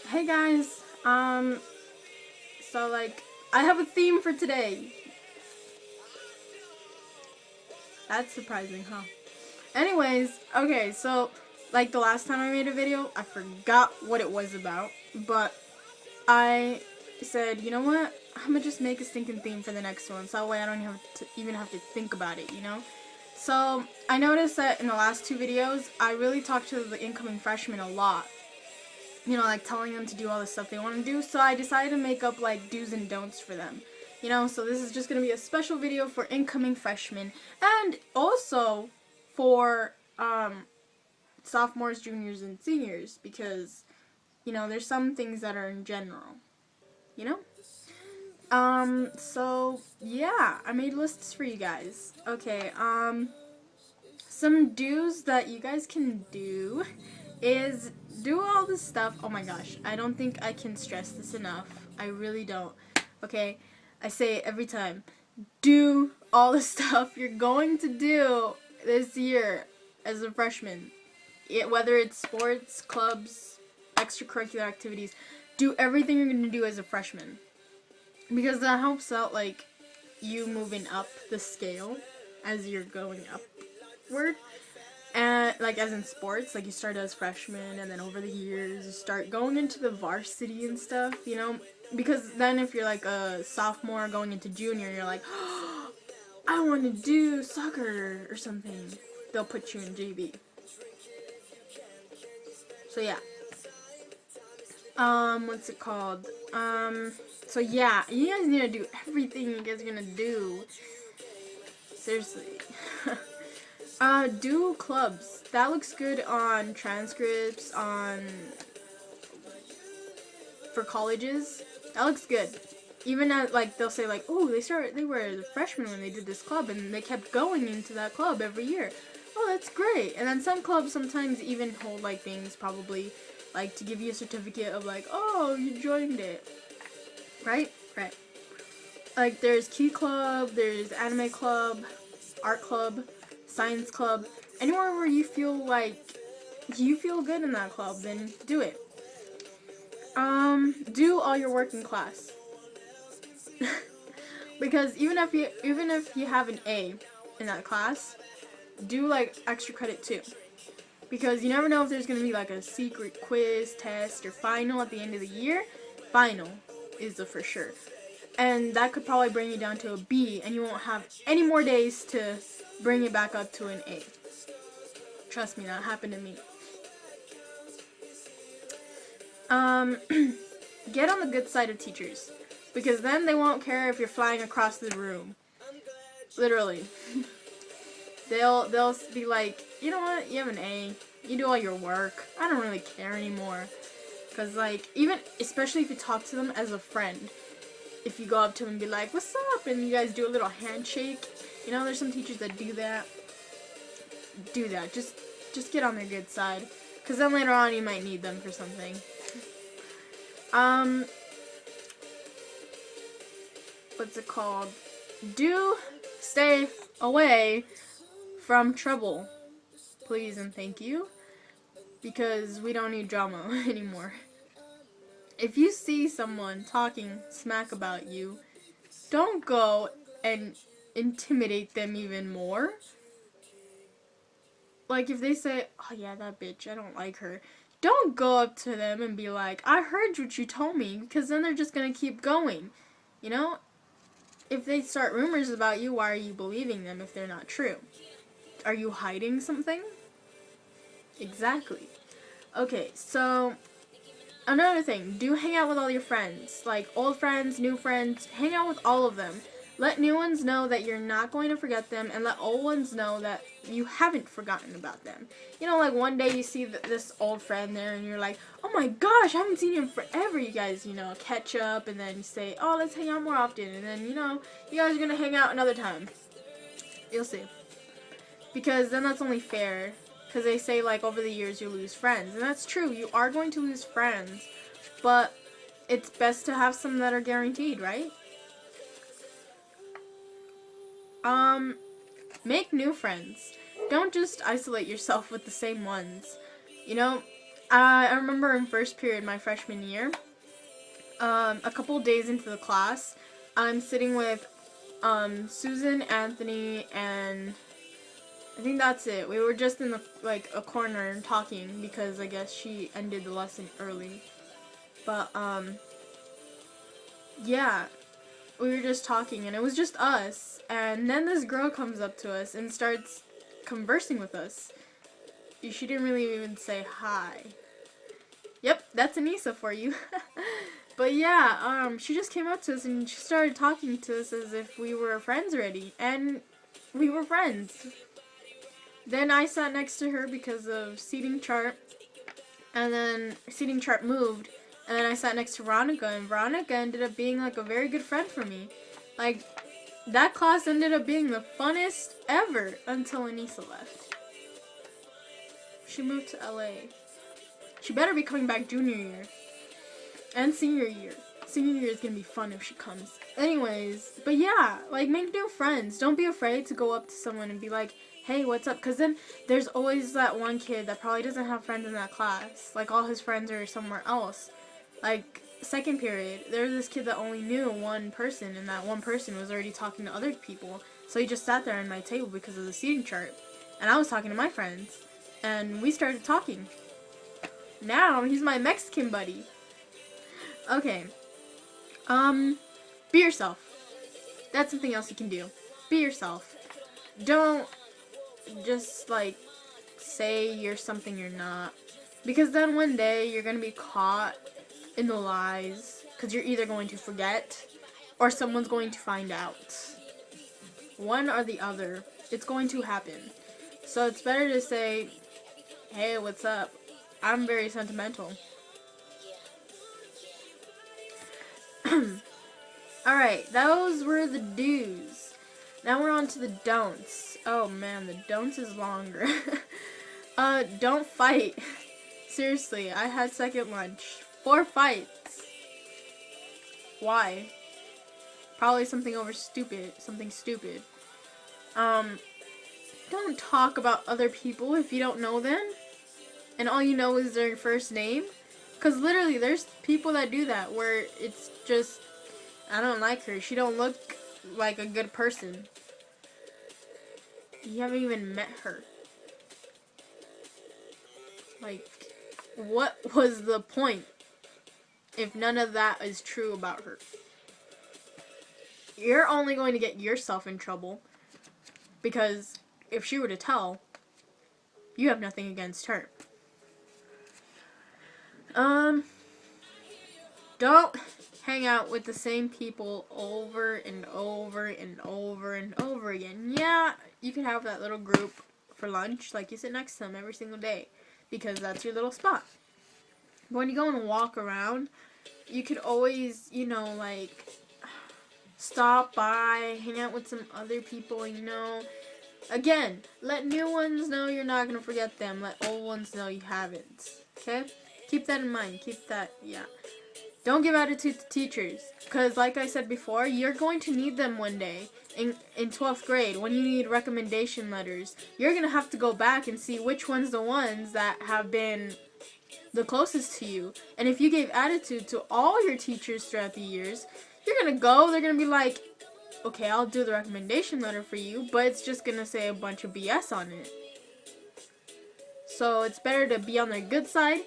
Hey guys, so I have a theme for today. That's surprising, huh? Anyways, okay, so the last time I made a video, I forgot what it was about, but I said, you know what? I'm gonna just make a stinking theme for the next one, so that way I don't even have to think about it, you know? So I noticed that in the last two videos, I really talked to the incoming freshmen a lot. You know, like telling them to do all the stuff they want to do. So I decided to make up like do's and don'ts for them. You know, so this is just going to be a special video for incoming freshmen and also for sophomores, juniors, and seniors because, you know, there's some things that are in general, you know? So yeah, I made lists for you guys. Okay, some do's that you guys can do is do all this stuff. Oh my gosh, I don't think I can stress this enough. I really don't. Okay, I say it every time. Do all the stuff you're going to do this year as a freshman. Whether it's sports, clubs, extracurricular activities, do everything you're going to do as a freshman. Because that helps out, like, you moving up the scale as you're going upward. And, like, as in sports, like, you start as freshmen, and then over the years, you start going into the varsity and stuff, you know? Because then if you're, like, a sophomore going into junior, you're like, oh, I want to do soccer or something. They'll put you in JV. So, yeah. What's it called? So yeah, you guys need to do everything you guys are gonna do. Seriously. Do clubs. That looks good on transcripts, for colleges. That looks good. Even at, like, they'll say, like, oh, they were freshmen when they did this club, and they kept going into that club every year. Oh, that's great. And then some clubs sometimes even hold, like, things probably, like, to give you a certificate of, like, oh, you joined it. Right? Right. Like, there's Key Club, there's Anime Club, Art Club, Science Club. Anywhere where you feel like you feel good in that club, then do it. Do all your work in class. Because even if you have an A in that class, do like extra credit too. Because you never know if there's gonna be like a secret quiz, test, or final at the end of the year. Final is the for sure. And that could probably bring you down to a B, and you won't have any more days to bring it back up to an A. Trust me, that happened to me. Get on the good side of teachers, because then they won't care if you're flying across the room. Literally. They'll be like, you know what, you have an A, you do all your work, I don't really care anymore. Because, like, even, especially if you talk to them as a friend, if you go up to them and be like, what's up, and you guys do a little handshake, you know, there's some teachers that do that. Do that. Just get on their good side. Because then later on you might need them for something. What's it called? Do stay away from trouble. Please and thank you. Because we don't need drama anymore. If you see someone talking smack about you, don't go and intimidate them even more. Like, if they say, oh yeah, that bitch, I don't like her, don't go up to them and be like, I heard what you told me, because then they're just going to keep going. You know? If they start rumors about you, why are you believing them if they're not true? Are you hiding something? Exactly. Okay, so another thing, do hang out with all your friends. Like, old friends, new friends, hang out with all of them. Let new ones know that you're not going to forget them, and let old ones know that you haven't forgotten about them. You know, like, one day you see this old friend there, and you're like, oh my gosh, I haven't seen you in forever. You guys, you know, catch up, and then you say, oh, let's hang out more often. And then, you know, you guys are going to hang out another time. You'll see. Because then that's only fair. Because they say, like, over the years you lose friends. And that's true. You are going to lose friends. But it's best to have some that are guaranteed, right? Make new friends. Don't just isolate yourself with the same ones. You know, I remember in first period my freshman year, a couple days into the class, I'm sitting with Susan, Anthony, and I think that's it. We were just in a corner talking because I guess she ended the lesson early. But yeah, we were just talking and it was just us. And then this girl comes up to us and starts conversing with us. She didn't really even say hi. Yep, that's Anissa for you. But yeah, she just came up to us and she started talking to us as if we were friends already. And we were friends. Then I sat next to her because of seating chart. And then seating chart moved. And then I sat next to Veronica. And Veronica ended up being like a very good friend for me. Like, that class ended up being the funnest ever until Anissa left. She moved to LA. She better be coming back junior year. And senior year. Senior year is gonna be fun if she comes. Anyways, but yeah, like, make new friends. Don't be afraid to go up to someone and be like, hey, what's up? Because then there's always that one kid that probably doesn't have friends in that class. Like, all his friends are somewhere else. Like, second period, there was this kid that only knew one person, and that one person was already talking to other people. So he just sat there at my table because of the seating chart. And I was talking to my friends. And we started talking. Now, he's my Mexican buddy. Okay. Be yourself. That's something else you can do. Be yourself. Don't just, like, say you're something you're not. Because then one day you're going to be caught in the lies. Because you're either going to forget or someone's going to find out. One or the other. It's going to happen. So it's better to say, hey, what's up? I'm very sentimental. Alright, those were the do's. Now we're on to the don'ts. Oh man, the don'ts is longer. Don't fight. Seriously, I had second lunch. 4 fights. Why? Probably something stupid. Don't talk about other people if you don't know them. And all you know is their first name. Because literally, there's people that do that where it's just, I don't like her. She don't look like a good person. You haven't even met her. Like, what was the point if none of that is true about her? You're only going to get yourself in trouble. Because if she were to tell, you have nothing against her. Don't hang out with the same people over and over and over and over again. Yeah, you can have that little group for lunch, like you sit next to them every single day, because that's your little spot. But when you go and walk around, you could always, like, stop by, hang out with some other people, Again, let new ones know you're not going to forget them. Let old ones know you haven't. Okay? Keep that in mind. Yeah. Don't give attitude to teachers. Because, like I said before, you're going to need them one day. In 12th grade, when you need recommendation letters, you're going to have to go back and see which one's the ones that have been the closest to you. And if you gave attitude to all your teachers throughout the years, you're going to go, they're going to be like, okay, I'll do the recommendation letter for you, but it's just going to say a bunch of BS on it. So it's better to be on their good side,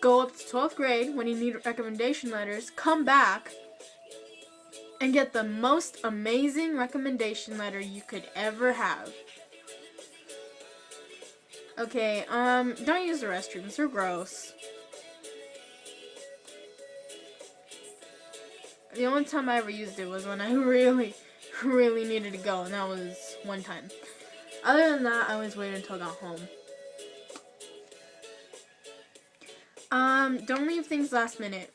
go up to 12th grade when you need recommendation letters, come back, and get the most amazing recommendation letter you could ever have. Okay, don't use the restrooms, they're gross. The only time I ever used it was when I really, really needed to go, and that was one time. Other than that, I always waited until I got home. Don't leave things last minute,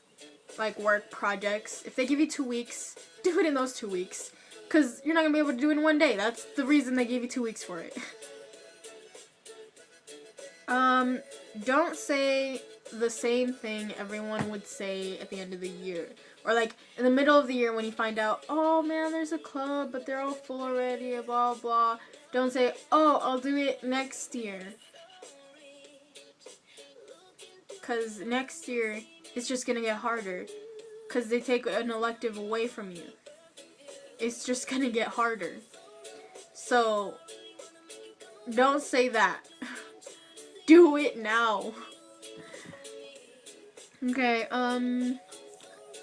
like work projects. If they give you 2 weeks, do it in those 2 weeks, because you're not going to be able to do it in one day. That's the reason they gave you 2 weeks for it. Don't say the same thing everyone would say at the end of the year. Or like in the middle of the year when you find out, oh man, there's a club, but they're all full already, blah, blah. Don't say, oh, I'll do it next year. because next year it's just gonna get harder because they take an elective away from you. It's just gonna get harder. So don't say that. Do it now. Okay,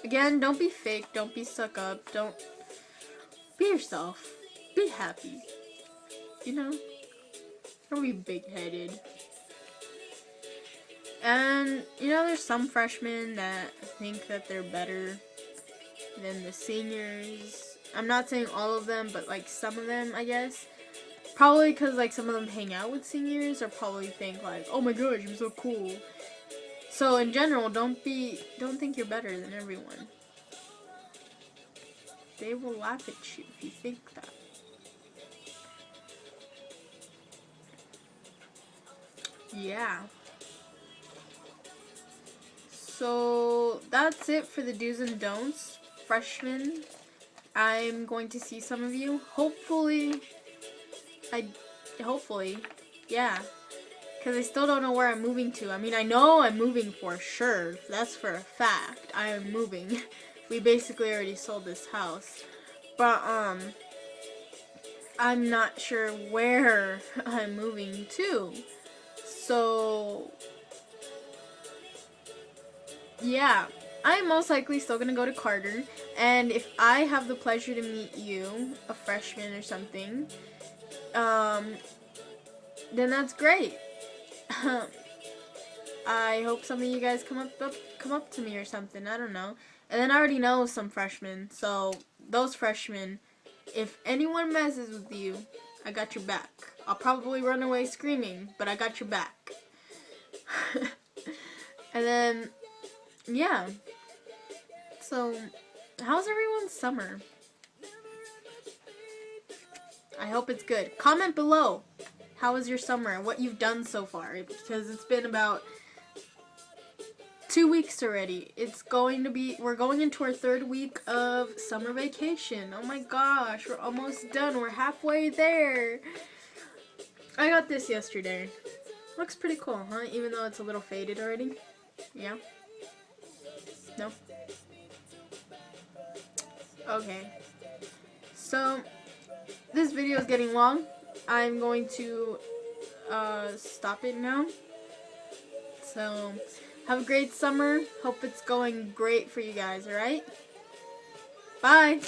again, don't be fake, don't be stuck up, don't be yourself. Be happy. You know? Don't be big-headed. And, you know, there's some freshmen that think that they're better than the seniors. I'm not saying all of them, but, like, some of them, I guess. Probably because, like, some of them hang out with seniors or probably think, like, oh my gosh, I'm so cool. So, in general, don't think you're better than everyone. They will laugh at you if you think that. Yeah. So that's it for the do's and don'ts. Freshmen, I'm going to see some of you. Hopefully, yeah. Because I still don't know where I'm moving to. I mean, I know I'm moving for sure. That's for a fact. I am moving. We basically already sold this house. But, I'm not sure where I'm moving to. So, yeah. I'm most likely still going to go to Carter. And if I have the pleasure to meet you, a freshman or something, then that's great. I hope some of you guys come up to me or something. I don't know. And then I already know some freshmen. So those freshmen, if anyone messes with you, I got your back. I'll probably run away screaming, but I got your back. And then, yeah. So, how's everyone's summer? I hope it's good. Comment below. How was your summer? What you've done so far? Because it's been about 2 weeks already. We're going into our 3rd week of summer vacation. Oh my gosh, we're almost done. We're halfway there. I got this yesterday. Looks pretty cool, huh? Even though it's a little faded already. Yeah? No? Okay. So, this video is getting long. I'm going to stop it now. So, have a great summer. Hope it's going great for you guys, alright? Bye!